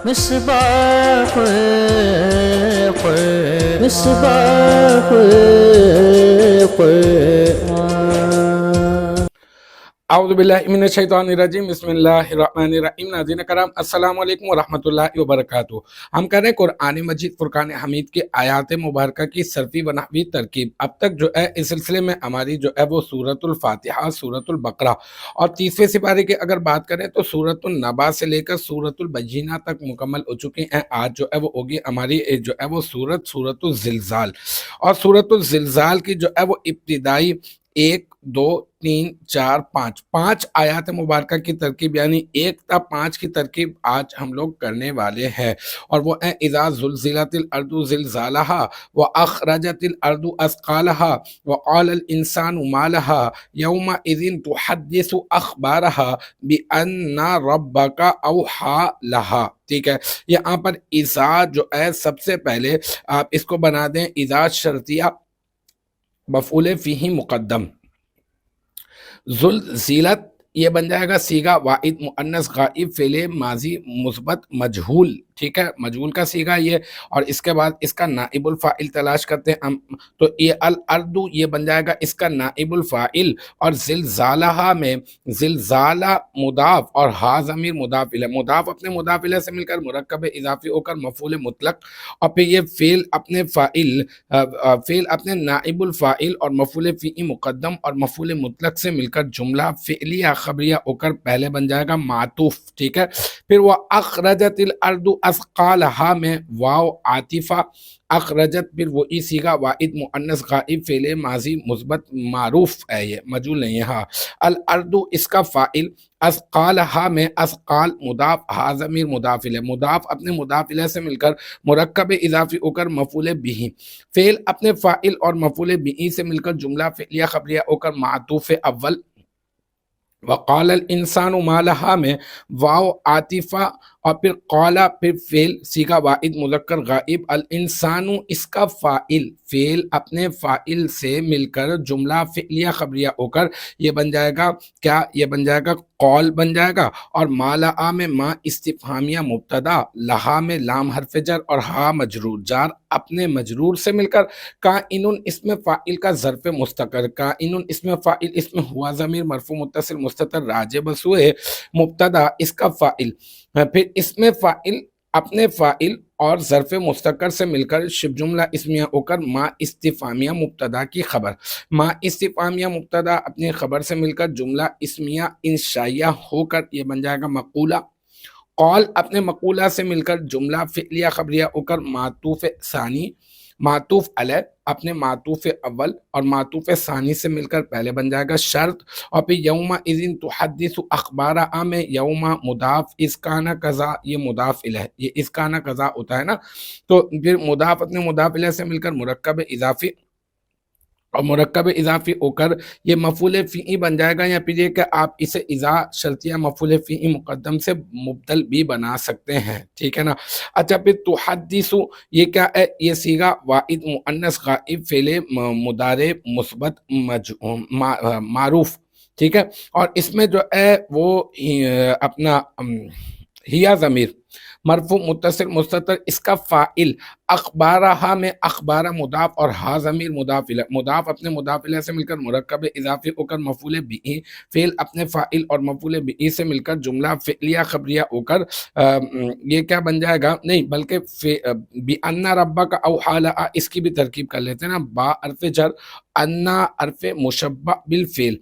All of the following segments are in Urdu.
مصباح مصباح القرآن. اعوذ باللہ من الشیطان الرجیم بسم اللہ الرحمن الرحیم. ناظرین کرام السلام علیکم ورحمۃ اللہ وبرکاتہ. ہم کر رہے ہیں قرآن مجید فرقان حمید کے آیات مبارکہ کی صرفی و نحوی ترکیب. اب تک جو ہے اس سلسلے میں ہماری جو ہے وہ سورۃ الفاتحہ، سورۃ البقرہ اور 30ویں سپارے کی اگر بات کریں تو سورۃ النبا سے لے کر سورۃ البینہ تک مکمل ہو چکی ہیں. آج جو ہے وہ ہوگی ہماری جو ہے وہ سورۃ الزلزال. اور سورۃ الزلزال کی جو ہے وہ ابتدائی 1 2 3 4 5 آیات مبارکہ کی ترکیب یعنی 1 تا 5 کی ترکیب آج ہم لوگ کرنے والے ہیں، اور وہ ہیں اذا زلزلت الارض زلزالہا واخرجت الارض اثقالہا وقال الانسان ما لها یومئذ تحدث اخبارہا بان ربک اوحی لہا. ٹھیک ہے، یہاں پر اذا جو ہے سب سے پہلے آپ اس کو بنا دیں اذا شرطیہ مفعول فیہ مقدم. زلزلت یہ بن جائے گا صیغہ واحد مؤنث غائب فعل ماضی مثبت مجہول. ٹھیک ہے، مجہول کا صیغہ یہ، اور اس کے بعد اس کا نائب الفاعل تلاش کرتے ہیں ہم. تو یہ الارض یہ بن جائے گا اس کا نائب الفاعل، اور زلزالہ میں زلزالہ مضاف اور ہا ضمیر مضاف الیہ. مضاف اپنے مضاف الیہ سے مل کر مرکب اضافی ہو کر مفعول مطلق، اور پھر یہ فعل اپنے فعل اپنے نائب الفاعل اور مفعول فیہ مقدم اور مفعول مطلق سے مل کر جملہ فعلیہ خبریہ ہو کر پہلے بن جائے گا معطوف. ٹھیک ہے، پھر وہ اخرجت الارض اثقالہا میں واو عاطفہ، اخرجت پھر وہی صیغہ واحد مؤنث غائب فعل ماضی مثبت معروف ہے، یہ مجہول نہیں ہے. ہاں، الارض اس کا فاعل، اثقالہا میں اثقال مضاف ہا ضمیر مضاف الیہ. مضاف اپنے مضاف الیہ سے مل کر مرکب اضافی ہو کر مفعول بہ، فعل اپنے فاعل اور مفعول بہ سے مل کر جملہ فعلیہ خبریہ ہو کر معطوف اول. وقال الانسان ما لها میں واو عاطفہ اور پھر قالا پھر فعل صیغہ واحد مذکر غائب. الانسان اس کا فاعل، فعل اپنے فاعل سے مل کر جملہ فعلیہ خبریہ ہو کر یہ بن جائے گا کیا؟ یہ بن جائے گا قول بن جائے گا. اور ما لہا میں ما استفہامیہ مبتدا، لہا میں لام حرف جر اور ہا مجرور، جار اپنے مجرور سے مل کر کائنن اس میں فاعل کا ظرف مستقر، کائنن اس میں فاعل اس میں ہوا ضمیر مرفوع متصل مستتر راجع بسوئے مبتدا اس کا فاعل، پھر اس میں فاعل اپنے فاعل اور ظرف مستقر سے مل کر شبہ جملہ اسمیہ ہو کر ما استفہامیہ مبتدا کی خبر، ما استفہامیہ مبتدا اپنی خبر سے مل کر جملہ اسمیہ انشائیہ ہو کر یہ بن جائے گا مقولہ. قول اپنے مقولہ سے مل کر جملہ فعلیہ خبریہ ہو کر معطوف ثانی، معطوف علیہ اپنے معطوف اول اور معطوف ثانی سے مل کر پہلے بن جائے گا شرط. اور پھر یوم اذن تحدث اخبارہا میں یوم مضاف اسکانہ قضا، یہ مضاف الیہ، یہ اسکانہ قضا ہوتا ہے نا، تو پھر مضاف اپنے مضاف الیہ سے مل کر مرکب اضافی اور مرکب اضافی ہو کر یہ مفعول فیہ بن جائے گا، یا پھر یہ کہ آپ اسے اذا شرطیہ مفعول فیہ مقدم سے مبدل بھی بنا سکتے ہیں. ٹھیک ہے نا. اچھا، پھر تحدث یہ کیا ہے؟ یہ صیغہ واحد مؤنث غائب فعل مضارع مثبت معروف. ٹھیک ہے، اور اس میں جو ہے وہ اپنا ہیا ضمیر مرفوع متصل مستتر اس کا فاعل، اخبارہا میں اخبارہ مضاف اور ہا ضمیر مضاف الیہ، مضاف اپنے مضاف الیہ سے مل کر مرکب اضافی ہو کر مفعول بہ، فعل اپنے فاعل اور مفعول بہ سے مل کر جملہ فعلیہ خبریہ ہو کر یہ کیا بن جائے گا؟ نہیں بلکہ بِأَنَّ رَبَّكَ أَوْحَىٰ لَهَا، اس کی بھی ترکیب کر لیتے ہیں نا. با حرف جر، انا حرف مشبہ بالفعل،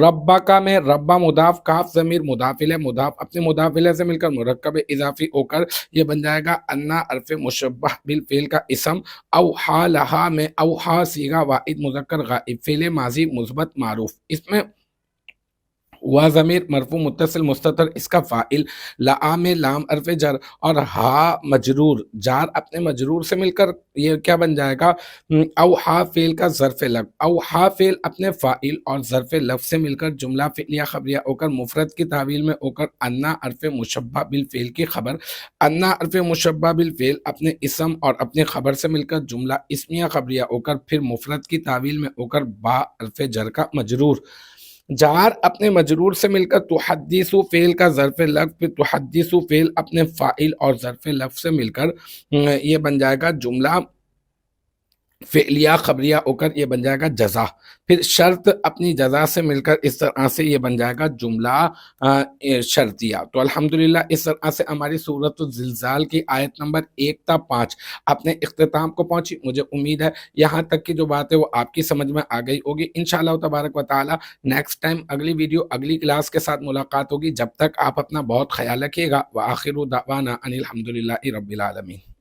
ربا کا میں ربا مضاف کاف ضمیر مضاف الیہ، مضاف اپنے مضاف الیہ سے مل کر مرکب اضافی ہو کر یہ بن جائے گا انا حرف مشبہ بالفعل کا اسم. اوحا لہا میں اوحا صیغہ واحد مذکر غائب فعل ماضی مثبت معروف، اس میں ہوا ضمیر مرفوع متصل مستتر اس کا فاعل، لا میں لام حرف جر اور ہا مجرور، جار اپنے مجرور سے مل کر یہ کیا بن جائے گا؟ اوحا فعل کا ظرف لفظ، اوحا فعل اپنے فاعل اور ظرف لفظ سے مل کر جملہ فعلیہ خبریہ ہو کر مفرد کی تعویل میں ہو کر انا حرف مشبہ بالفعل کی خبر، انا حرف مشبہ بالفعل اپنے اسم اور اپنے خبر سے مل کر جملہ اسمیہ خبریہ ہو کر پھر مفرد کی تعویل میں ہو کر با حرف جر کا مجرور. جار اپنے مجرور سے مل کر تحدثو فعل کا ظرف لفظ، پھر تحدثو فعل اپنے فاعل اور ظرف لفظ سے مل کر یہ بن جائے گا جملہ فعلیہ خبریہ ہو کر یہ بن جائے گا جزا، پھر شرط اپنی جزا سے مل کر اس طرح سے یہ بن جائے گا جملہ شرطیہ۔ تو الحمدللہ اس طرح سے ہماری سورۃ الزلزال کی آیت نمبر 1 تا 5 اپنے اختتام کو پہنچی۔ مجھے امید ہے یہاں تک کی جو بات ہے وہ آپ کی سمجھ میں آ گئی ہوگی۔ انشاءاللہ تبارک و تعالی نیکسٹ ٹائم اگلی ویڈیو اگلی کلاس کے ساتھ ملاقات ہوگی۔ جب تک آپ اپنا بہت خیال رکھیے گا۔ وآخر دعوانا ان الحمدللہ رب العالمین۔